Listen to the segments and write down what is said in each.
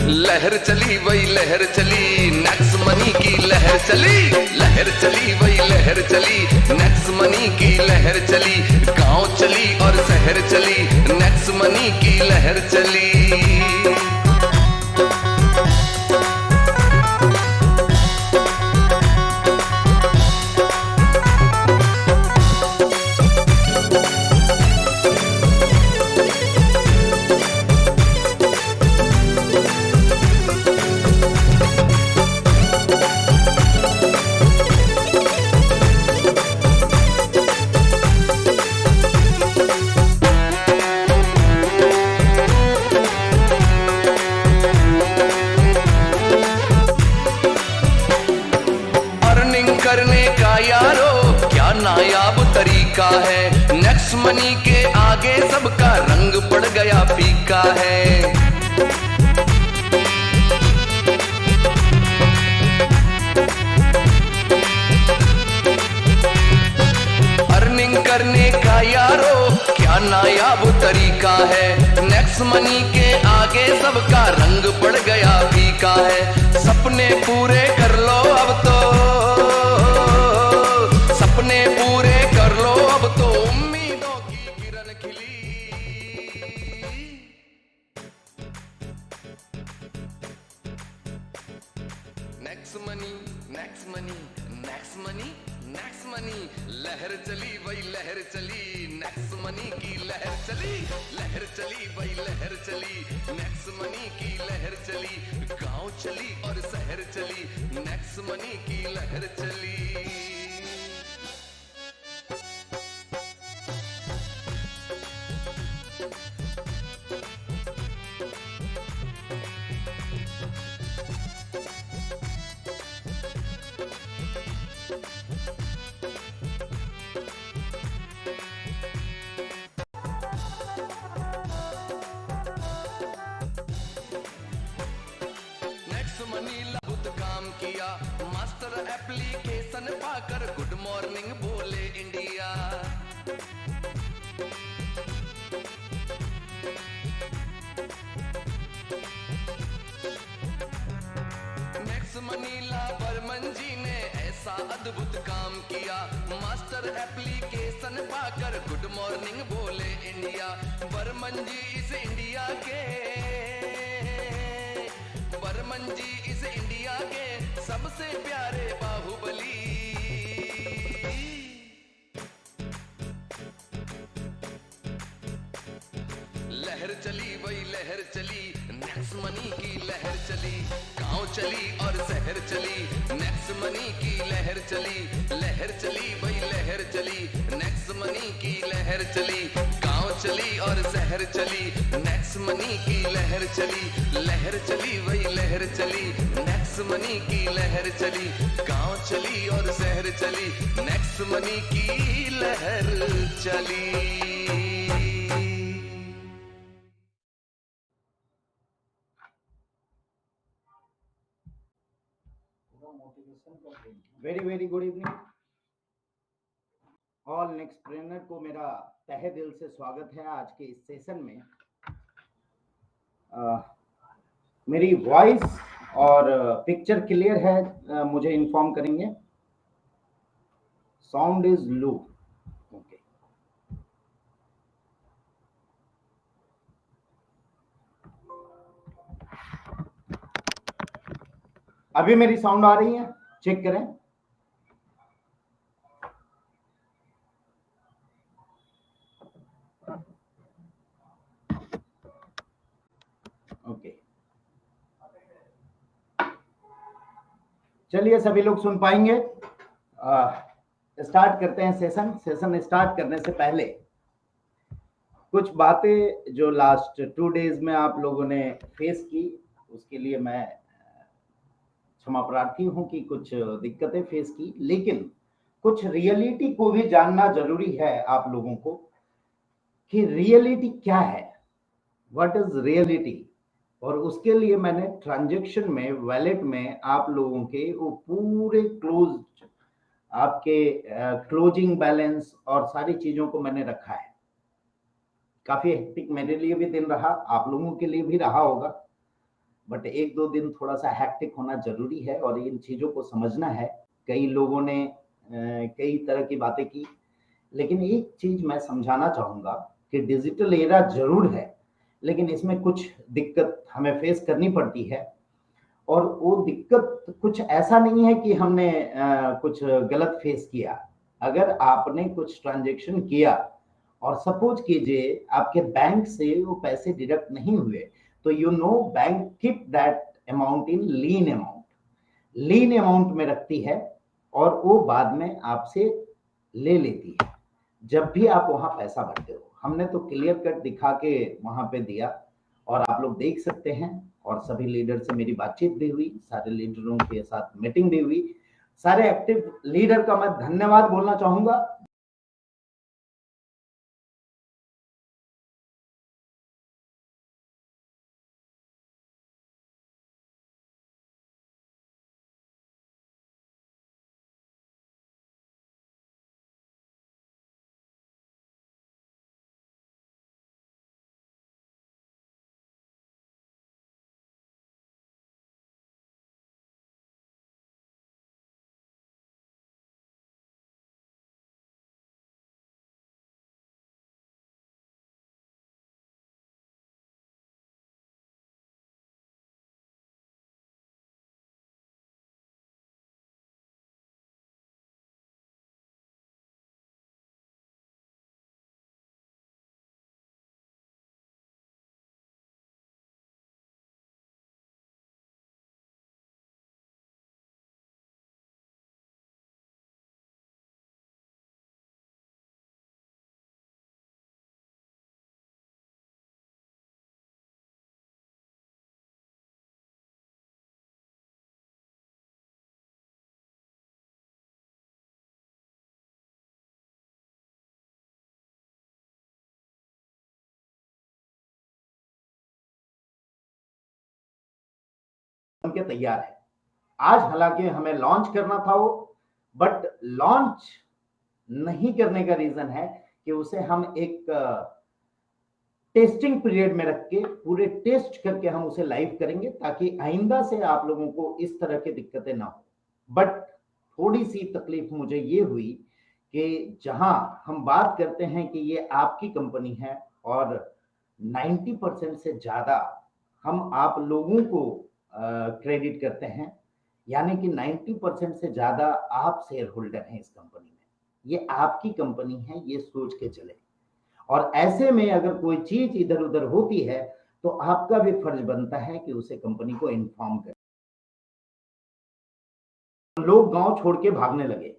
लहर चली वही लहर चली, नेक्स्ट मनी की लहर चली। लहर चली वही लहर चली, नेक्स्ट मनी की लहर चली। गांव चली और शहर चली, नेक्स्ट मनी की लहर चली। करने का यारो क्या नायाब तरीका है, नेक्स्ट मनी के आगे सबका रंग पड़ गया फीका है। अर्निंग करने का यारो क्या नायाब तरीका है, नेक्स्ट मनी के आगे सबका रंग पड़ गया फीका है। सपने पूरे कर लो अब तो, सपने पूरे कर लो अब तो, उम्मीदों की किरण खिली। Next money next money next money next money, लहर चली वही लहर चली, नेक्स्ट मनी की लहर चली। लहर चली वही लहर चली, नेक्स्ट मनी की लहर चली। गांव चली और शहर चली, नेक्स्ट मनी की लहर चली। मनी बहुत काम किया, मास्टर एप्लीकेशन पाकर गुड मॉर्निंग बोले इंडिया। नेक्स्ट मनी ला बर्मन जी ने ऐसा अद्भुत काम किया, मास्टर एप्लीकेशन पाकर गुड मॉर्निंग बोले इंडिया। बर्मन जी इस इंडिया के, बर्मन जी इस इंडिया के सबसे प्यारे बाहुबली। लहर चली वही लहर चली, नेक्स्ट मनी की लहर चली। गांव चली और शहर चली, नेक्स्ट मनी की लहर चली। लहर चली वही लहर चली, नेक्स्ट मनी की लहर चली। गांव चली और शहर चली, नेक्स्ट मनी की लहर चली। लहर चली वही लहर चली, नेक्स्ट मनी की लहर चली। गांव चली और शहर चली, नेक्स्ट मनी की लहर चली। Very good evening all. Next trainer को मेरा तहे दिल से स्वागत है आज के इस सेशन में। मेरी वॉइस और पिक्चर क्लियर है, मुझे इन्फॉर्म करेंगे। Sound is low, okay. अभी मेरी साउंड आ रही है, चेक करें। ओके, चलिए सभी लोग सुन पाएंगे। स्टार्ट करते हैं सेशन स्टार्ट करने से पहले कुछ बातें जो लास्ट 2 डेज में आप लोगों ने फेस की, उसके लिए मैं क्षमा प्रार्थी हूं कि कुछ दिक्कतें फेस की, लेकिन कुछ रियलिटी को भी जानना जरूरी है आप लोगों को कि रियलिटी क्या है, व्हाट इज रियलिटी। और उसके लिए मैंने ट्रांजैक्शन में, वैलेट में आप लोगों के वो पूरे क्लोज, आपके क्लोजिंग बैलेंस और सारी चीजों को मैंने रखा है। काफी हेक्टिक मेरे लिए भी दिन रहा, आप लोगों के लिए भी रहा होगा, बट एक दो दिन थोड़ा सा हैक्टिक होना जरूरी है और इन चीजों को समझना है। कई लोगों ने कई तरह की बातें की, लेकिन एक चीज मैं समझाना चाहूंगा कि डिजिटल एरा जरूर है, लेकिन इसमें कुछ दिक्कत हमें फेस करनी पड़ती है। और वो दिक्कत कुछ ऐसा नहीं है कि हमने कुछ गलत फेस किया। अगर आपने कुछ ट्रांजैक्शन किया और सपोज कीजिए आपके बैंक से वो पैसे डिडक्ट नहीं हुए, तो you know bank keep that amount in lean amount में रखती है और वो बाद में आपसे ले लेती है जब भी आप वहां पैसा भरते हो। हमने तो क्लियर कट दिखा के वहां पे दिया और आप लोग देख सकते हैं। और सभी लीडर से मेरी बातचीत भी हुई, सारे लीडरों के साथ मीटिंग भी हुई। सारे एक्टिव लीडर का मैं धन्यवाद बोलना चाहूंगा। उनके तैयार है आज, हालांकि हमें लॉन्च करना था वो, बट लॉन्च नहीं करने का रीजन है कि उसे हम एक टेस्टिंग पीरियड में रख के पूरे टेस्ट करके हम उसे लाइव करेंगे, ताकि आइंदा से आप लोगों को इस तरह की दिक्कतें ना हो। बट थोड़ी सी तकलीफ मुझे ये हुई कि जहां हम बात करते हैं कि ये आपकी कंपनी है और 90% से ज्यादा हम आप लोगों को क्रेडिट करते हैं, यानी कि 90% से ज्यादा आप शेयर होल्डर हैं इस कंपनी में, ये आपकी कंपनी है, ये सोच के चले। और ऐसे में अगर कोई चीज इधर उधर होती है तो आपका भी फर्ज बनता है कि उसे कंपनी को इन्फॉर्म करें। लोग गांव छोड़ के भागने लगे,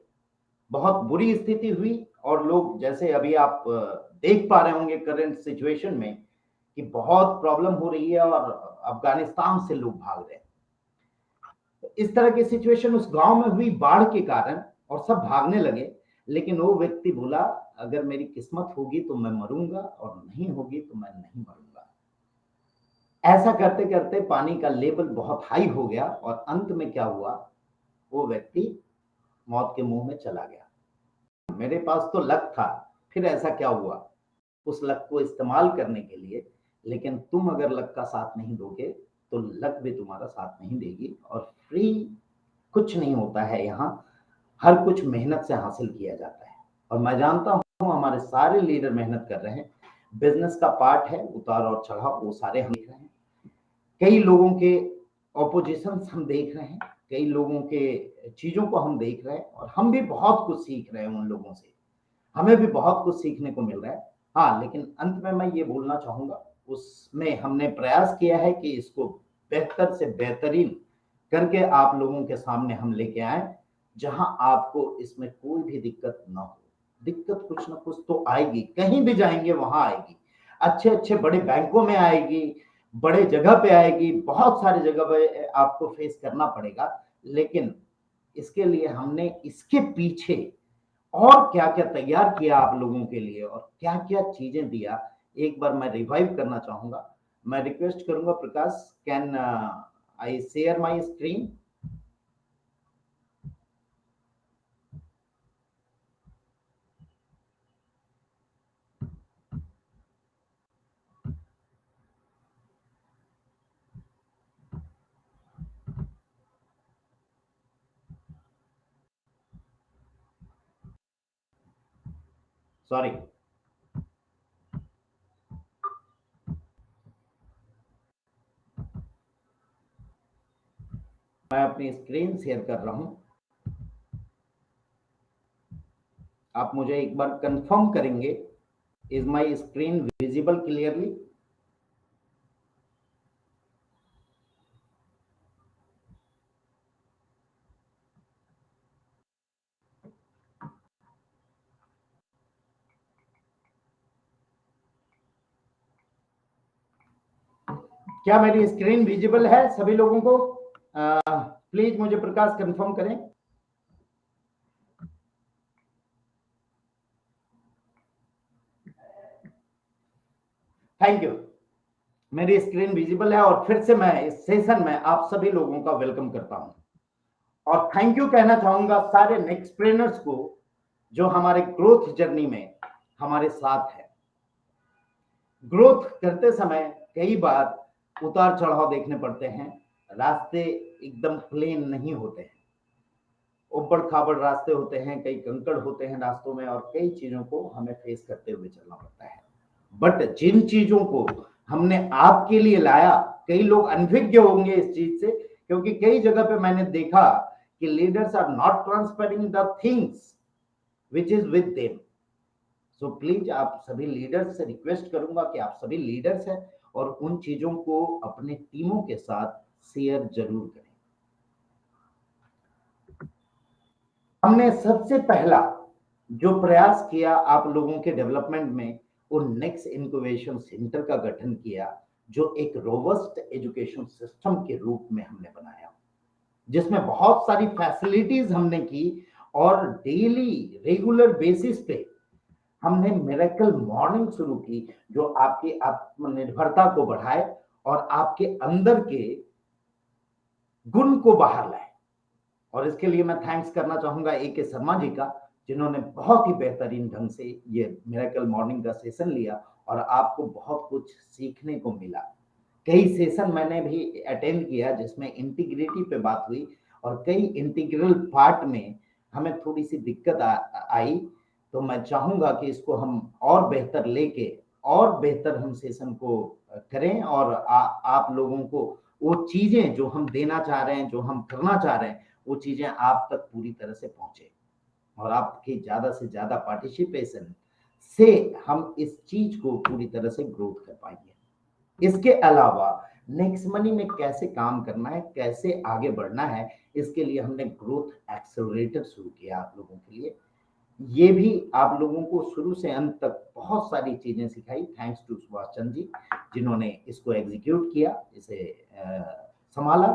बहुत बुरी स्थिति हुई। और लोग, जैसे अभी आप देख पा रहे होंगे करंट सिचुएशन में, कि बहुत प्रॉब्लम हो रही है और अफगानिस्तान से लोग भाग रहे हैं। इस तरह की सिचुएशन उस गांव में हुई बाढ़ के कारण और सब भागने लगे। लेकिन वो व्यक्ति बोला, अगर मेरी किस्मत होगी तो मैं मरूंगा और नहीं होगी तो मैं नहीं मरूंगा। ऐसा करते करते पानी का लेवल बहुत हाई हो गया और अंत में क्या हुआ, वो व्यक्ति मौत के मुंह में चला गया। मेरे पास तो लक था, फिर ऐसा क्या हुआ, उस लक को इस्तेमाल करने के लिए। लेकिन तुम अगर लक का साथ नहीं दोगे तो लक भी तुम्हारा साथ नहीं देगी। और फ्री कुछ नहीं होता है यहाँ, हर कुछ मेहनत से हासिल किया जाता है। और मैं जानता हूँ हमारे सारे लीडर मेहनत कर रहे हैं। बिजनेस का पार्ट है, उतार और चढ़ाव वो सारे हम देख रहे हैं। कई लोगों के ऑपोजिशन हम देख रहे हैं, कई लोगों के चीजों को हम देख रहे हैं और हम भी बहुत कुछ सीख रहे हैं उन लोगों से। हमें भी बहुत कुछ सीखने को मिल रहा है। हाँ, लेकिन अंत में मैं ये बोलना चाहूंगा, उसमें हमने प्रयास किया है कि इसको बेहतर से बेहतरीन करके आप लोगों के सामने हम लेके आए, जहां आपको इसमें कोई भी दिक्कत ना हो। दिक्कत कुछ ना कुछ तो आएगी, कहीं भी जाएंगे वहां आएगी। अच्छे अच्छे बड़े बैंकों में आएगी, बड़े जगह पे आएगी, बहुत सारी जगह पे आपको फेस करना पड़ेगा। लेकिन इसके लिए हमने इसके पीछे और क्या क्या तैयार किया आप लोगों के लिए और क्या क्या चीजें दिया, एक बार मैं रिवाइव करना चाहूंगा। मैं रिक्वेस्ट करूंगा, Prakash, can I share my screen? Sorry, मैं अपनी स्क्रीन शेयर कर रहा हूं। आप मुझे एक बार कंफर्म करेंगे, is my screen visible clearly? क्या मेरी स्क्रीन विजिबल है सभी लोगों को? प्लीज मुझे प्रकाश कंफर्म करें। Thank you. मेरी स्क्रीन विजिबल है और फिर से मैं इस सेशन में आप सभी लोगों का वेलकम करता हूं और थैंक यू कहना चाहूंगा सारे नेक्स्टप्रेनर्स को जो हमारे ग्रोथ जर्नी में हमारे साथ है। ग्रोथ करते समय कई बार उतार चढ़ाव देखने पड़ते हैं, रास्ते एकदम प्लेन नहीं होते हैं, उबड़ खाबड़ रास्ते होते हैं, कई कंकड़ होते हैं रास्तों में और कई चीजों को हमें फेस करते हुए चलना पड़ता है। बट जिन चीजों को हमने आपके लिए लाया, कई लोग अनभिज्ञ होंगे इस चीज से, क्योंकि कई जगह पे मैंने देखा कि leaders are not transferring the things which is with them. So please आप सभी लीडर्स से रिक्वेस्ट करूंगा कि आप सभी लीडर्स हैं और उन चीजों को अपने टीमों के साथ शेयर जरूर करें। हमने सबसे पहला जो प्रयास किया आप लोगों के डेवलपमेंट में, वो नेक्स्ट इनक्यूबेशन सेंटर का गठन किया, जो एक रोबस्ट एजुकेशन सिस्टम के रूप में हमने बनाया, जिसमें बहुत सारी फैसिलिटीज हमने की और डेली रेगुलर बेसिस पे हमने मिरेकल मॉर्निंग शुरू की, जो आपकी आत्मनिर्भरता को बढ़ाए और आपके अंदर के गुण को बाहर लाए। और इसके लिए मैं थैंक्स करना चाहूंगा AK शर्मा जी का, जिन्होंने बहुत ही बेहतरीन ढंग से ये मिरेकल मॉर्निंग का सेशन लिया और आपको बहुत कुछ सीखने को मिला। कई सेशन मैंने भी अटेंड किया जिसमें इंटीग्रिटी पे बात हुई और कई इंटीग्रल पार्ट में हमें थोड़ी सी दिक्कत आई। तो मैं चाहूंगा कि इसको हम और बेहतर लेके और बेहतर हम सेशन को करें और आप लोगों को वो चीजें जो हम देना चाह रहे हैं, जो हम करना चाह रहे हैं, वो चीजें आप तक पूरी तरह से पहुंचे और आपकी ज्यादा से ज्यादा पार्टिसिपेशन से हम इस चीज को पूरी तरह से ग्रोथ कर पाएंगे। इसके अलावा नेक्स्ट मनी में कैसे काम करना है, कैसे आगे बढ़ना है, इसके लिए हमने ग्रोथ एक्सेलरेटर शुरू किया आप लोगों के लिए। ये भी आप लोगों को शुरू से अंत तक बहुत सारी चीजें सिखाई, थैंक्स टू सुभाष चंद्र जी, जिन्होंने इसको एग्जीक्यूट किया, इसे संभाला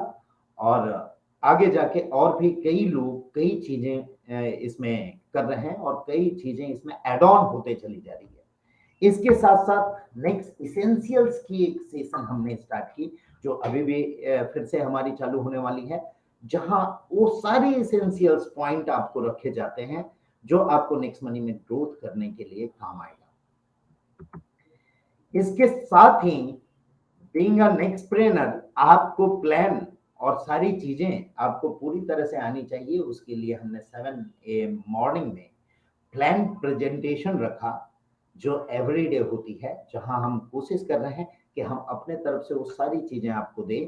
और आगे जाके और भी कई लोग कई चीजें इसमें कर रहे हैं और कई चीजें इसमें एड ऑन होते चली जा रही है। इसके साथ साथ नेक्स्ट इसेंशियल्स की एक सेशन हमने स्टार्ट की, जो अभी भी फिर से हमारी चालू होने वाली है, जहां वो सारे इसेंशियल्स पॉइंट आपको रखे जाते हैं जो आपको नेक्स्ट मनी में ग्रोथ करने के लिए काम आएगा। इसके साथ ही बीइंग अ नेक्स्टप्रेनर, आपको प्लान और सारी चीजें आपको पूरी तरह से आनी चाहिए। उसके लिए हमने 7 AM मॉर्निंग में प्लान प्रेजेंटेशन रखा, जो एवरीडे होती है, जहां हम कोशिश कर रहे हैं कि हम अपने तरफ से वो सारी चीजें आपको दें,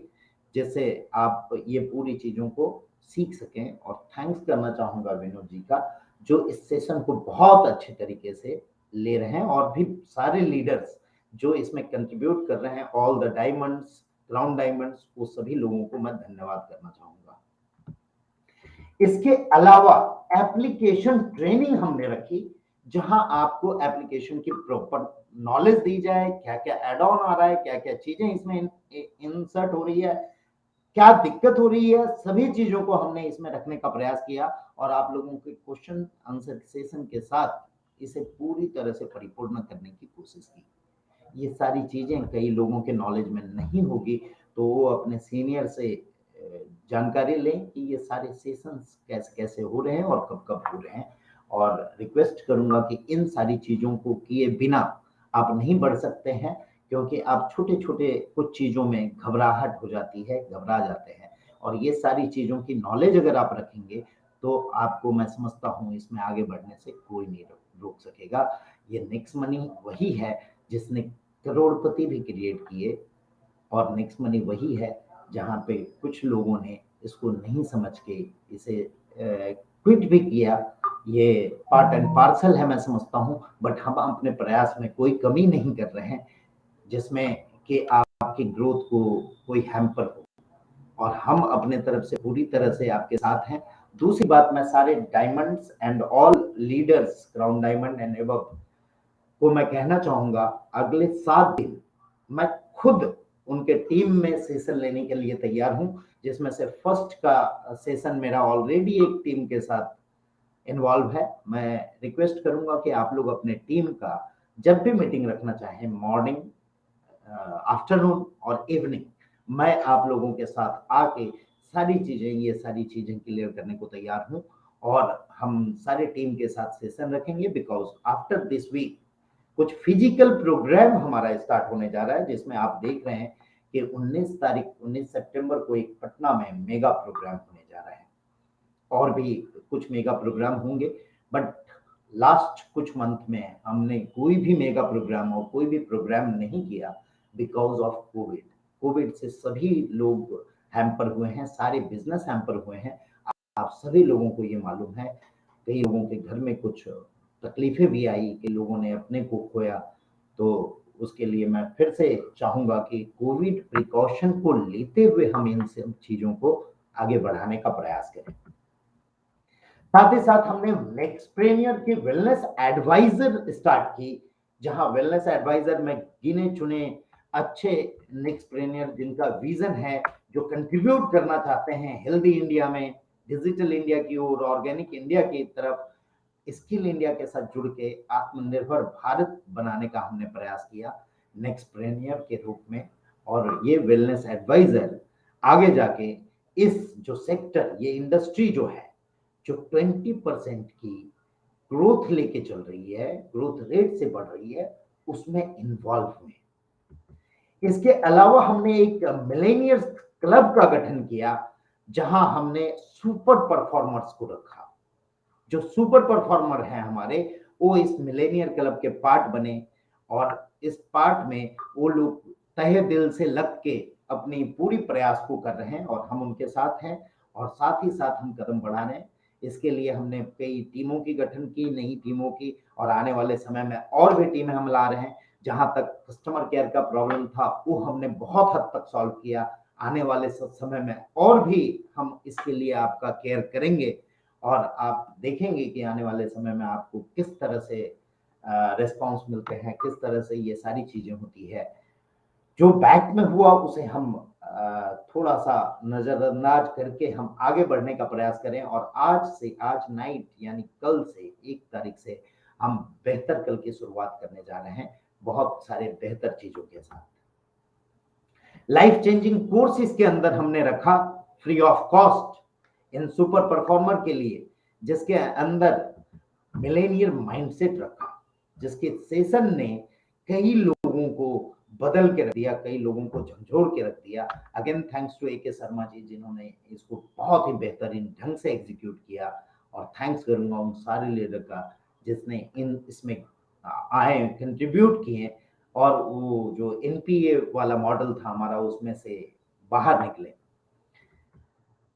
जिससे आप ये पूरी चीजों को सीख सकें। और थैंक्स करना चाहूंगा विनोद जी का, जो इस सेशन को बहुत अच्छे तरीके से ले रहे हैं और भी सारे लीडर्स जो इसमें कंट्रीब्यूट कर रहे हैं, all the diamonds, crown diamonds, वो सभी लोगों को मैं धन्यवाद करना चाहूंगा। इसके अलावा एप्लीकेशन ट्रेनिंग हमने रखी, जहां आपको एप्लीकेशन की प्रॉपर नॉलेज दी जाए, क्या क्या एड ऑन आ रहा है, क्या क्या चीजें इसमें इंसर्ट हो रही है, क्या दिक्कत हो रही है, सभी चीजों को हमने इसमें रखने का प्रयास किया और आप लोगों के क्वेश्चन आंसर सेशन के साथ इसे पूरी तरह से परिपूर्ण करने की कोशिश की। ये सारी चीजें कई लोगों के नॉलेज में नहीं होगी, तो वो अपने सीनियर से जानकारी लें कि ये सारे सेशंस कैसे कैसे हो रहे हैं और कब कब हो रहे हैं। और रिक्वेस्ट करूंगा कि इन सारी चीजों को किए बिना आप नहीं बढ़ सकते हैं, क्योंकि आप छोटे छोटे कुछ चीजों में घबराहट हो जाती है, घबरा जाते हैं, और ये सारी चीजों की नॉलेज अगर आप रखेंगे तो आपको, मैं समझता हूँ, इसमें आगे बढ़ने से कोई नहीं रोक सकेगा। ये नेक्स्ट मनी वही है जिसने करोड़पति भी क्रिएट किए, और नेक्स्ट मनी वही है जहाँ पे कुछ लोगों ने इसको नहीं समझ के इसे क्विट भी किया। ये पार्ट एंड पार्सल है, मैं समझता हूँ, बट हम अपने प्रयास में कोई कमी नहीं कर रहे हैं जिसमें कि आपकी ग्रोथ को कोई हैम्पर हो, और हम अपने तरफ से पूरी तरह से आपके साथ हैं। दूसरी बात, मैं सारे diamonds and all leaders, crown diamond and above को मैं कहना चाहूंगा, अगले 7 दिन मैं खुद उनके टीम में सेशन लेने के लिए तैयार हूं, जिसमें से फर्स्ट का सेशन मेरा ऑलरेडी एक टीम के साथ इन्वॉल्व है। मैं रिक्वेस्ट करूंगा कि आप लोग अपने टीम का जब भी मीटिंग रखना चाहें, मॉर्निंग, आफ्टरनून और इवनिंग, मैं आप लोगों के साथ आके ये सारी चीजें क्लियर करने को तैयार हूं, और हम सारे टीम के साथ सेशन रखेंगे। बिकॉज आफ्टर दिस वीक कुछ फिजिकल प्रोग्राम हमारा स्टार्ट होने जा रहा है, जिसमें आप देख रहे हैं कि 19 सितंबर को एक पटना में मेगा प्रोग्राम होने जा रहा है, और भी कुछ मेगा प्रोग्राम होंगे। बट लास्ट कुछ मंथ में हमने कोई भी मेगा प्रोग्राम और कोई भी प्रोग्राम नहीं किया बिकॉज ऑफ कोविड। कोविड से सभी लोग हैम्पर हुए हैं, सारे बिजनेस हैम्पर हुए हैं। आप सभी लोगों को ये मालूम है, कई लोगों के घर में कुछ तकलीफें भी आई कि लोगों ने अपने को खोया। तो उसके लिए मैं फिर से चाहूंगा कि कोविड प्रिकॉशन को लेते हुए हम इन सब चीजों को आगे बढ़ाने का प्रयास करें। साथ ही साथ हमने नेक्सप्रेनियर की वेलनेस एडवाइजर स्टार्ट की, जहां वेलनेस एडवाइजर में गिने चुने अच्छे नेक्सप्रेनियर जिनका विजन है, जो कंट्रीब्यूट करना चाहते हैं हेल्दी इंडिया में, डिजिटल इंडिया की ओर, ऑर्गेनिक इंडिया की तरफ, स्किल इंडिया के साथ जुड़ के आत्मनिर्भर भारत बनाने का हमने प्रयास किया नेक्सप्रेनियर के रूप में। और ये वेलनेस एडवाइजर आगे जाके इस जो सेक्टर, ये इंडस्ट्री जो है, जो 20% की ग्रोथ लेके चल रही है, ग्रोथ रेट से बढ़ रही है, उसमें इन्वॉल्व हुए। इसके अलावा हमने एक मिलेनियर्स क्लब का गठन किया, जहां हमने सुपर परफॉर्मर्स को रखा। जो सुपर परफॉर्मर हैं हमारे, वो इस मिलेनियर क्लब के पार्ट बने, और इस पार्ट में वो लोग तहे दिल से लग के अपनी पूरी प्रयास को कर रहे हैं, और हम उनके साथ हैं, और साथ ही साथ हम कदम बढ़ा रहे हैं। इसके लिए हमने कई टीमों की गठन की, नई टीमों की, और आने वाले समय में और भी टीमें हम ला रहे हैं। जहां तक कस्टमर केयर का प्रॉब्लम था, वो हमने बहुत हद तक सॉल्व किया। आने वाले समय में और भी हम इसके लिए आपका केयर करेंगे, और आप देखेंगे कि आने वाले समय में आपको किस तरह से रिस्पांस मिलते हैं, किस तरह से ये सारी चीजें होती है। जो बैक में हुआ उसे हम थोड़ा सा नजरअंदाज करके हम आगे बढ़ने का प्रयास करें, और आज नाइट यानी कल से 1 तारीख से हम बेहतर कल की शुरुआत करने जा रहे हैं, बहुत सारे बेहतर चीजों के साथ। लाइफ चेंजिंग कोर्स इसके अंदर हमने रखा free of cost in super performer के लिए, जिसके अंदर मिलेनियर माइंडसेट रखा, जिसके सेशन ने कई लोगों को बदल के रख दिया, कई लोगों को झंझोड़ के रख दिया। Again thanks to AK Sharma ji, जिन्होंने इसको बहुत ही बेहतरीन ढंग से एग्जीक्यूट किया, और थैंक्स करूंगा उन सारे लीडर का जिसने इसमें आए, कंट्रीब्यूट किए, और वो जो NPA वाला मॉडल था हमारा, उसमें से बाहर निकले।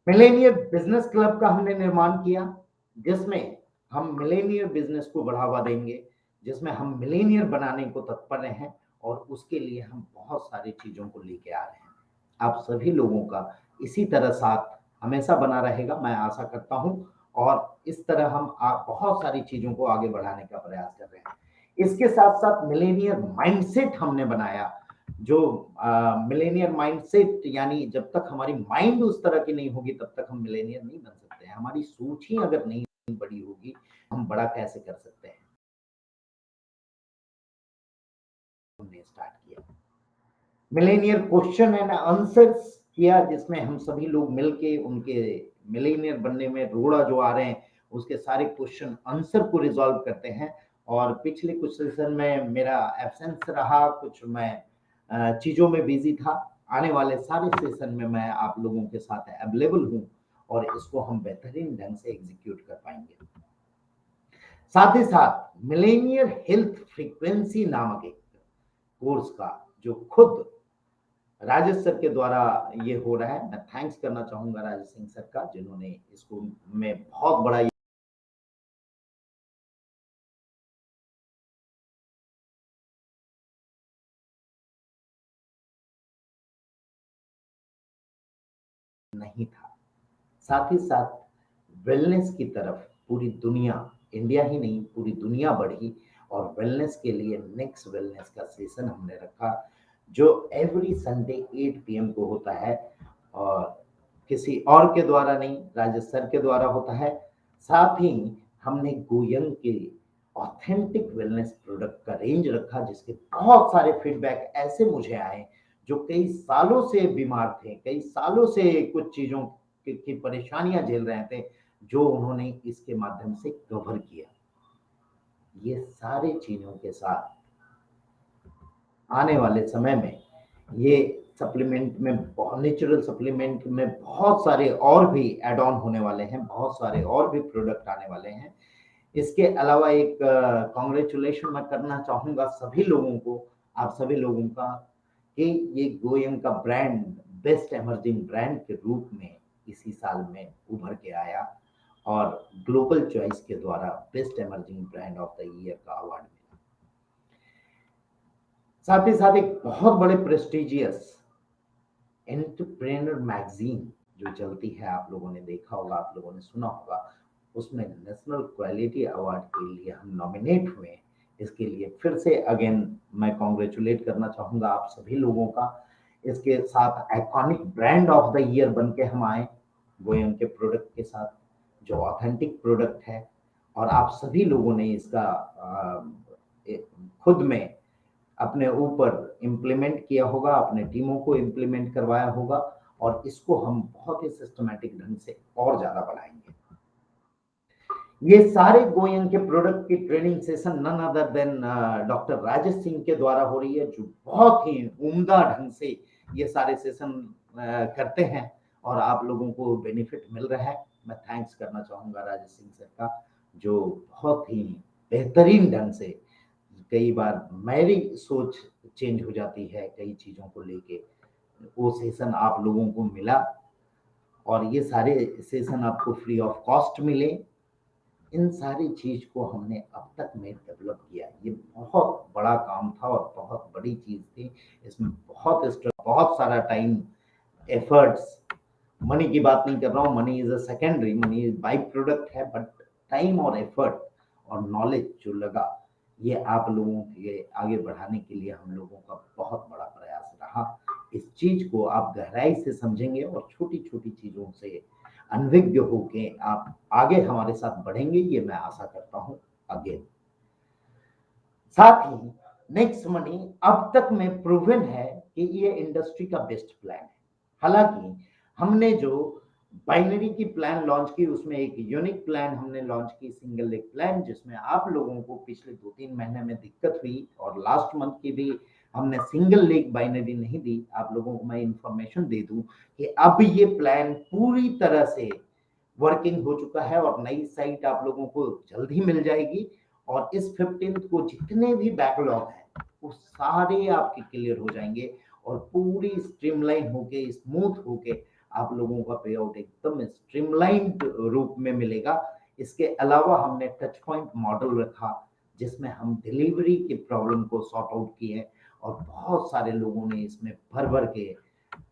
मिलेनियर बिजनेस क्लब का हमने निर्माण किया, जिसमें हम मिलेनियर बिजनेस को बढ़ावा देंगे, जिसमें हम मिलेनियर बनाने को तत्पर हैं, और उसके लिए हम बहुत सारी चीजों को लेके आ रहे हैं। आप सभी लोगों का इसी तरह साथ हमेशा बना रहेगा, मैं आशा करता हूं, और इस तरह हम बहुत सारी चीजों को आगे बढ़ाने का प्रयास कर रहे हैं। इसके साथ साथ मिलेनियर माइंडसेट हमने बनाया, जो मिलेनियर माइंडसेट यानी जब तक हमारी माइंड उस तरह की नहीं होगी, तब तक हम मिलेनियर नहीं बन सकते हैं। हमारी सोच ही अगर नहीं बड़ी होगी, हम बड़ा कैसे कर सकते हैं। हमने स्टार्ट किया मिलेनियर क्वेश्चन एंड आंसर्स किया, जिसमें हम सभी लोग मिलके उनके मिलेनियर बनने में रोड़ा जो आ रहे हैं, उसके सारे क्वेश्चन आंसर को रिजॉल्व करते हैं। और पिछले कुछ सेशन में मेरा एब्सेंस रहा, कुछ मैं चीजों में बिजी था। आने वाले सारे सेशन में मैं आप लोगों के साथ अवेलेबल हूँ, और इसको हम बेहतरीन ढंग से एग्जीक्यूट कर पाएंगे। साथ ही साथ मिलेनियर हेल्थ फ्रीक्वेंसी नामक एक कोर्स का जो खुद राजेश सर के द्वारा ये हो रहा है, मैं थैंक्स करना चाहूंगा राजेश सिंह सर का, जिन्होंने इसको में बहुत बड़ा नहीं था। साथ ही साथ वेलनेस की तरफ पूरी दुनिया, इंडिया ही नहीं पूरी दुनिया बढ़ी और वेलनेस के लिए नेक्स्ट वेलनेस का सेशन हमने रखा, जो एवरी संडे 8 PM को होता है और किसी और के द्वारा नहीं, राजेश सर के द्वारा होता है। साथ ही हमने गोयंग के ऑथेंटिक वेलनेस प्रोडक्ट का रेंज रखा, जिसके बहुत सारे फीडबैक ऐसे मुझे आए जो कई सालों से बीमार थे, कई सालों से कुछ चीजों की परेशानियां झेल रहे थे, जो उन्होंने इसके माध्यम से कवर किया। ये सारे चीजों के साथ आने वाले समय में ये सप्लीमेंट में, नेचुरल सप्लीमेंट में बहुत सारे और भी एड ऑन होने वाले हैं, बहुत सारे और भी प्रोडक्ट आने वाले हैं। इसके अलावा एक कॉन्ग्रेचुलेशन मैं करना चाहूंगा सभी लोगों को, आप सभी लोगों का, कि ये गोयंग का ब्रांड बेस्ट एमर्जिंग ब्रांड के रूप में इसी साल में उभर के आया और ग्लोबल चॉइस के द्वारा best emerging brand of the year का अवार्ड मिला। साथ ही साथ एक बहुत बड़े प्रेस्टिजियस एंटरप्रेन्योर मैगजीन जो चलती है, आप लोगों ने देखा होगा, आप लोगों ने सुना होगा, उसमें नेशनल क्वालिटी अवार्ड के लिए हम नॉमिनेट हुए। इसके लिए फिर से अगेन मैं कॉन्ग्रेचुलेट करना चाहूंगा आप सभी लोगों का। इसके साथ iconic brand of the year बन के हम आए गोयंग के प्रोडक्ट के साथ, जो ऑथेंटिक प्रोडक्ट है, और आप सभी लोगों ने इसका खुद में अपने ऊपर इम्प्लीमेंट किया होगा, अपने टीमों को इम्प्लीमेंट करवाया होगा, और इसको हम बहुत ही सिस्टमैटिक ढंग से और ज्यादा बढ़ाएंगे। ये सारे गोयंग के प्रोडक्ट की training session none other than doctor Rajesh Singh के द्वारा हो रही है, जो बहुत ही उम्दा ढंग से ये सारे सेशन करते हैं और आप लोगों को बेनिफिट मिल रहा है। मैं थैंक्स करना चाहूंगा राजेश सिंह सर का, जो बहुत ही बेहतरीन ढंग से, कई बार मेरी सोच चेंज हो जाती है कई चीजों को लेके, वो सेशन आप लोगों को मिला और ये सारे सेशन आपको फ्री ऑफ कॉस्ट मिले। इन सारी चीज को हमने अब तक में डेवलप किया, ये बहुत बड़ा काम था और बहुत बड़ी चीज थी। इसमें बहुत सारा टाइम, एफर्ट्स, मनी की बात नहीं कर रहा हूँ, money is a secondary, money is by product है, बट टाइम और एफर्ट और नॉलेज जो लगा, ये आप लोगों के आगे बढ़ाने के लिए हम लोगों का बहुत बड़ा प्रयास रहा। इस चीज को आप गहराई से समझेंगे और छोटी छोटी चीजों से अनभिज्ञ होके आप आगे हमारे साथ बढ़ेंगे, ये मैं आशा करता हूँ। अगेन साथ ही नेक्स्ट मनी अब तक में प्रूवन है कि ये इंडस्ट्री का बेस्ट प्लान है। हालांकि हमने जो बाइनरी की प्लान लॉन्च की, उसमें एक यूनिक प्लान हमने लॉन्च की, सिंगल लेग प्लान, जिसमें आप लोगों को पिछले 2-3 महीने में दिक्कत हुई और लास्ट मंथ की भी हमने सिंगल लेग बाइनरी नहीं दी। आप लोगों को मैं इंफॉर्मेशन दे दूं कि अब ये प्लान पूरी तरह से वर्किंग हो चुका है और नई साइट आप लोगों को जल्द ही मिल जाएगी और इस 15th को जितने भी बैकलॉग हैं वो सारे आपके क्लियर हो जाएंगे और पूरी स्ट्रीमलाइन होके, स्मूथ होके आप लोगों का पे आउट एकदम स्ट्रीमलाइंड रूप में मिलेगा। इसके अलावा हमने टच पॉइंट मॉडल रखा, जिसमें हम डिलीवरी की प्रॉब्लम को सॉर्ट आउट किए और बहुत सारे लोगों ने इसमें भर भर के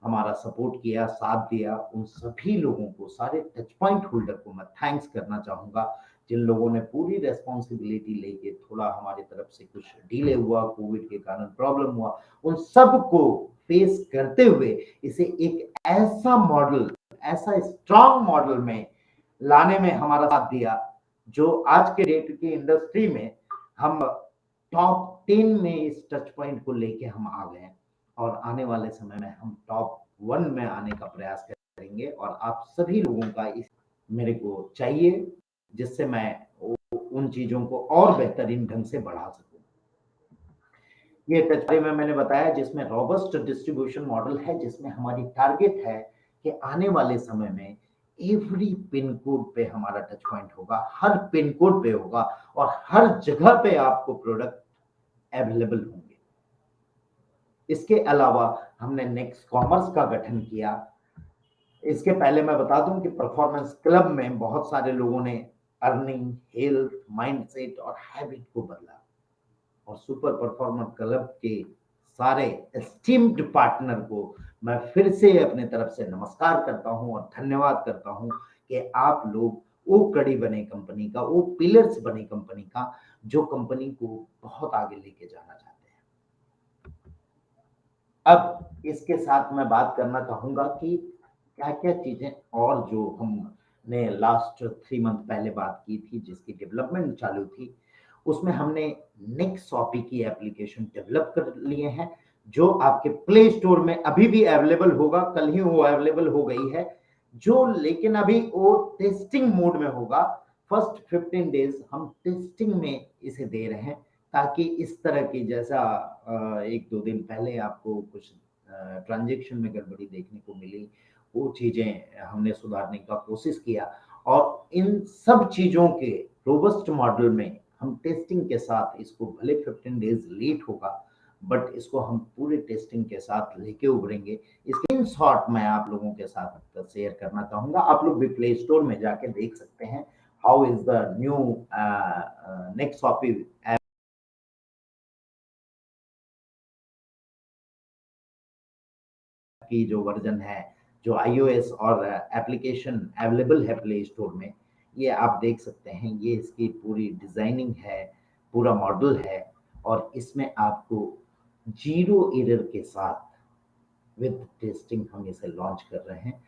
हमारा सपोर्ट किया, साथ दिया। उन सभी लोगों को, सारे टच पॉइंट होल्डर को मैं थैंक्स करना चाहूंगा, जिन लोगों ने पूरी रेस्पॉन्सिबिलिटी लेके, थोड़ा हमारी तरफ से कुछ डिले हुआ, कोविड के कारण प्रॉब्लम हुआ, उन सब को फेस करते हुए इसे एक ऐसा मॉडल, ऐसा स्ट्रॉन्ग मॉडल में लाने में हमारा साथ दिया, जो आज के डेट की इंडस्ट्री में हम टॉप 10 में इस टच पॉइंट को लेके हम आ गए और आने वाले समय में हम टॉप 1 में आने का प्रयास करेंगे और आप सभी लोगों का इस मेरे को चाहिए, जिससे मैं उन चीजों को और बेहतरीन ढंग से बढ़ा सकूं। ये टच में मैंने बताया, जिसमें रोबस्ट डिस्ट्रीब्यूशन मॉडल है, जिसमें हमारी टारगेट है कि आने वाले समय में एवरी पिन कोड पे हमारा टच पॉइंट होगा, हर पिन कोड पे होगा और हर जगह पे आपको प्रोडक्ट अवेलेबल होंगे। इसके अलावा हमने नेक्स्ट कॉमर्स का गठन किया। इसके पहले मैं बता दूं कि परफॉर्मेंस क्लब में बहुत सारे लोगों ने अर्निंग, हेल्थ, माइंडसेट और हैबिट को बदला और सुपर परफॉर्मर क्लब के सारे एस्टीम्ड पार्टनर को मैं फिर से अपने तरफ से नमस्कार करता हूं और धन्यवाद करता हूं कि आप लोग वो कड़ी बने कंपनी का, वो पिलर्स बने कंपनी का, जो कंपनी को बहुत आगे लेके जाना चाहते हैं। अब इसके साथ मैं बात करना चाहूंगा कि क्या क्या चीजें और जो हमने लास्ट 3 मंथ पहले बात की थी, जिसकी डेवलपमेंट चालू थी, उसमें हमने नेक्सॉपी की एप्लीकेशन डेवलप कर लिए हैं, जो आपके प्ले स्टोर में अभी भी अवेलेबल होगा। कल ही वो अवेलेबल हो गई है, जो लेकिन अभी वो टेस्टिंग मोड में होगा। फर्स्ट 15 डेज हम टेस्टिंग में इसे दे रहे हैं, ताकि इस तरह की, जैसा 1-2 दिन पहले आपको कुछ ट्रांजैक्शन में गड़बड़ी देखने को मिली, वो चीजें हमने सुधारने का कोशिश किया और इन सब चीजों के रोबस्ट मॉडल में हम टेस्टिंग के साथ इसको, भले 15 डेज लेट होगा बट इसको हम पूरे टेस्टिंग के साथ लेके उभरेंगे। स्क्रीन शॉट मैं आप लोगों के साथ शेयर करना चाहूंगा। आप लोग भी प्ले स्टोर में जाके देख सकते हैं हाउ इज द न्यू नेक्सॉपी की जो वर्जन है, जो iOS और एप्लीकेशन अवेलेबल है प्ले स्टोर में, ये आप देख सकते हैं। ये इसकी पूरी डिजाइनिंग है, पूरा मॉडल है और इसमें आपको जीरो एरर के साथ विद टेस्टिंग हम इसे लॉन्च कर रहे हैं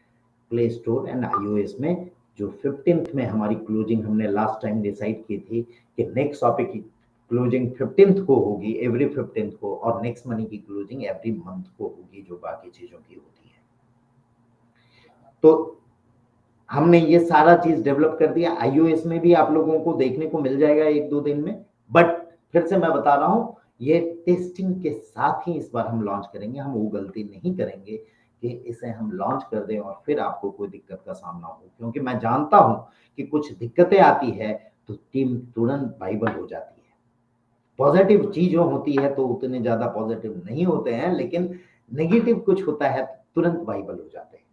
प्ले स्टोर एंड iOS में। जो 15th में हमारी क्लोजिंग हमने लास्ट टाइम डिसाइड की थी कि नेक्सॉपी की क्लोजिंग 15th को होगी, एवरी 15th को, और नेक्स्ट मनी की क्लोजिंग एवरी मंथ को होगी, जो बाकी चीजों की होती है। तो हमने ये सारा चीज डेवलप कर दिया। iOS में भी आप लोगों को देखने को मिल जाएगा 1-2 दिन में, बट फिर से मैं बता रहा हूं, ये टेस्टिंग के साथ ही इस बार हम लॉन्च करेंगे। हम वो गलती नहीं करेंगे कि इसे हम लॉन्च कर दें और फिर आपको कोई दिक्कत का सामना हो, क्योंकि मैं जानता हूं कि कुछ दिक्कतें आती है तो टीम तुरंत वाइबल हो जाती है। पॉजिटिव चीजों होती है तो उतने ज्यादा पॉजिटिव नहीं होते हैं, लेकिन नेगेटिव कुछ होता है तो तुरंत वाइबल हो जाते हैं।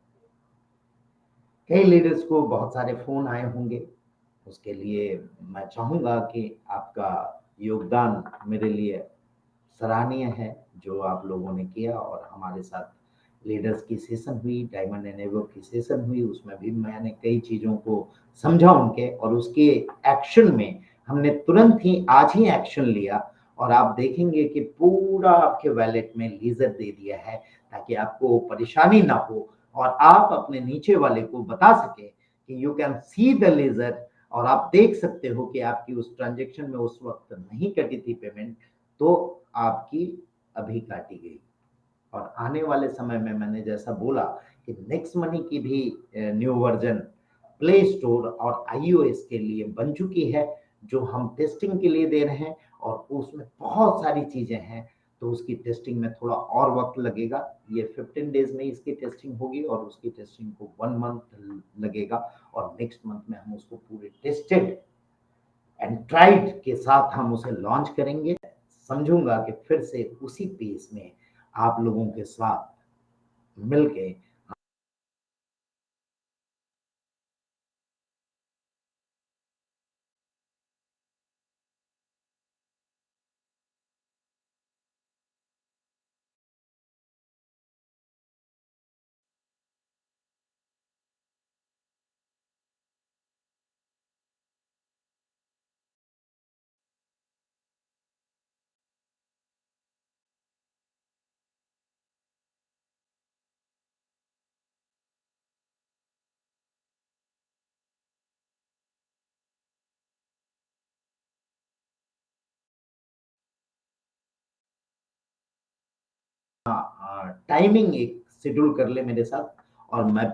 कई लीडर्स को बहुत सारे फोन आए होंगे, उसके लिए मैं चाहूंगा कि आपका योगदान मेरे लिए सराहनीय है, जो आप लोगों ने किया। और हमारे साथ लीडर्स की सेशन हुई, डायमंड एंड एबव की सेशन हुई, उसमें भी मैंने कई चीज़ों को समझा उनके, और उसके एक्शन में हमने तुरंत ही आज ही एक्शन लिया। और आप देखेंगे कि पूरा आपके वैलेट में लीजर दे दिया है, ताकि आपको परेशानी ना हो और आप अपने नीचे वाले को बता सके कि you can see the laser, और आप देख सकते हो कि आपकी उस ट्रांजेक्शन में उस वक्त नहीं कटी थी पेमेंट, तो आपकी अभी काटी गई। और आने वाले समय में मैंने जैसा बोला कि नेक्स्ट मनी की भी न्यू वर्जन प्ले स्टोर और iOS के लिए बन चुकी है, जो हम टेस्टिंग के लिए दे रहे हैं। और उसमें बहुत सारी चीजें हैं, तो उसकी टेस्टिंग में थोड़ा और वक्त लगेगा। ये 15 डेज में इसकी टेस्टिंग होगी और उसकी टेस्टिंग को 1 मंथ लगेगा, और नेक्स्ट मंथ में हम उसको पूरे टेस्टेड एंड ट्राइड के साथ हम उसे लॉन्च करेंगे। समझूंगा कि फिर से उसी पेस में आप लोगों के साथ मिलके टाइमिंग एक शेड्यूल कर ले मेरे साथ, और मैं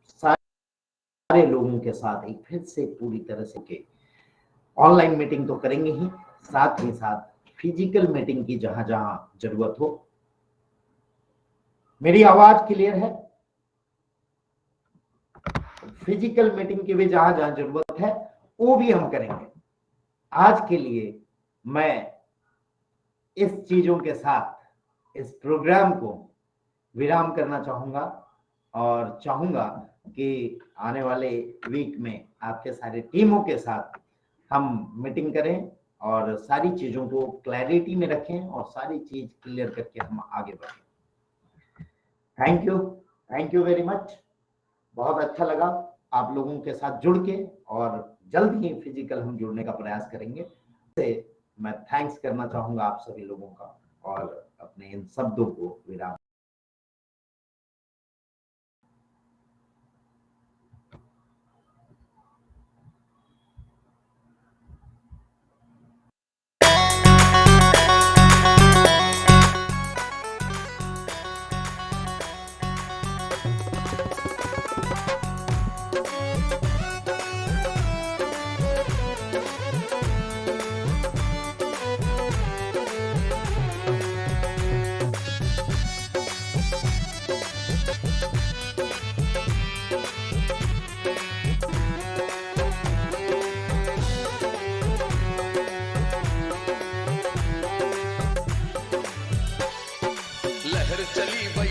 सारे लोगों के साथ एक फिर से पूरी तरह से के ऑनलाइन मीटिंग तो करेंगे ही, साथ ही साथ फिजिकल मीटिंग की जहां जहां जरूरत हो। मेरी आवाज क्लियर है? फिजिकल मीटिंग की भी जहां जहां जरूरत है वो भी हम करेंगे। आज के लिए मैं इस चीजों के साथ इस प्रोग्राम को विराम करना चाहूंगा और चाहूंगा कि आने वाले वीक में आपके सारे टीमों के साथ हम मीटिंग करें और सारी चीजों को क्लैरिटी में रखें और सारी चीज क्लियर करके हम आगे बढ़ें। Thank you very much. बहुत अच्छा लगा आप लोगों के साथ जुड़ के और जल्द ही फिजिकल हम जुड़ने का प्रयास करेंगे। से मैं थैंक्स करना चाहूंगा आप सभी लोगों का और अपने इन शब्दों को विराम।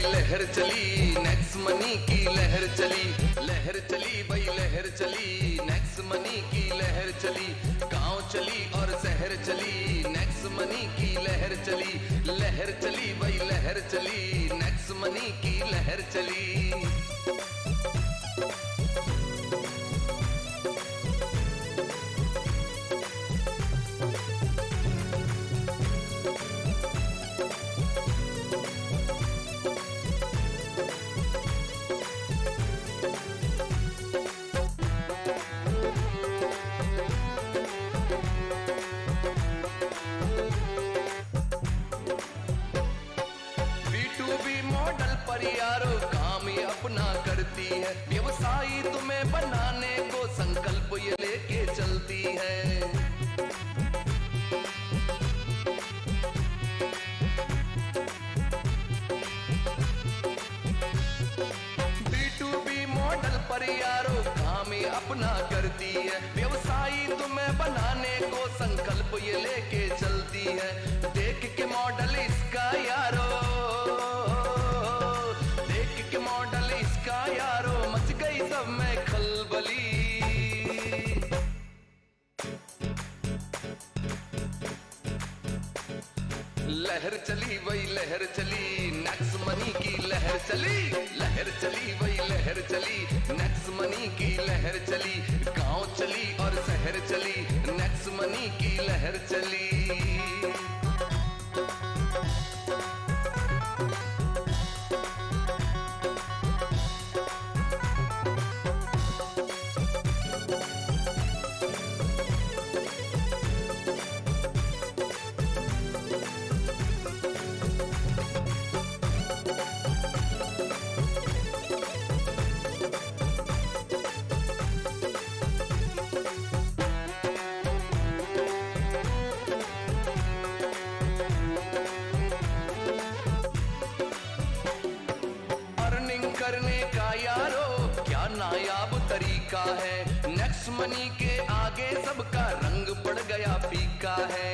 लहर चली नेक्स्ट मनी की लहर चली भाई लहर चली नेक्स्ट मनी की लहर चली, गांव चली और शहर चली नेक्स्ट मनी की लहर चली भाई लहर चली नेक्स्ट मनी की लहर चली। यारो काम ये अपना करती है, व्यवसायी तुम्हें बनाने को संकल्प ये लेके चलती है। B2B मॉडल पर यारो काम ये अपना करती है, व्यवसायी तुम्हें बनाने को संकल्प ये लेके चलती है। देख के मॉडल इसका यारो मच गई सब में खलबली। लहर चली वही लहर चली नेक्स्ट मनी की लहर चली वही लहर चली नेक्स्ट मनी की लहर चली, गांव चली और शहर चली नेक्स्ट मनी की लहर चली। करने का यारो क्या नायाब तरीका है, नेक्स्ट मनी के आगे सबका रंग पड़ गया फीका है।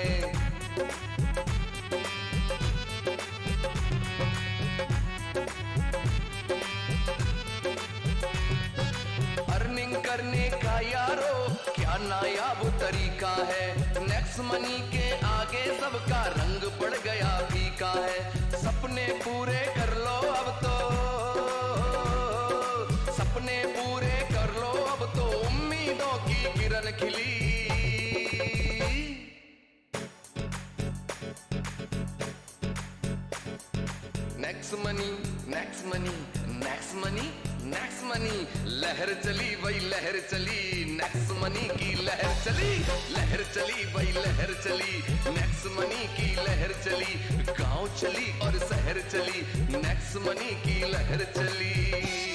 अर्निंग करने का यारो क्या नायाब तरीका है, नेक्स्ट मनी के आगे सबका रंग पड़ गया फीका है। सपने पूरे कर लो अब तो, सपने पूरे कर लो अब तो उम्मीदों की किरण खिली। Next money next money next money next money, लहर चली वही लहर चली नेक्स्ट मनी की लहर चली वही लहर चली नेक्स्ट मनी की लहर चली, गांव चली और शहर चली नेक्स्ट मनी की लहर चली।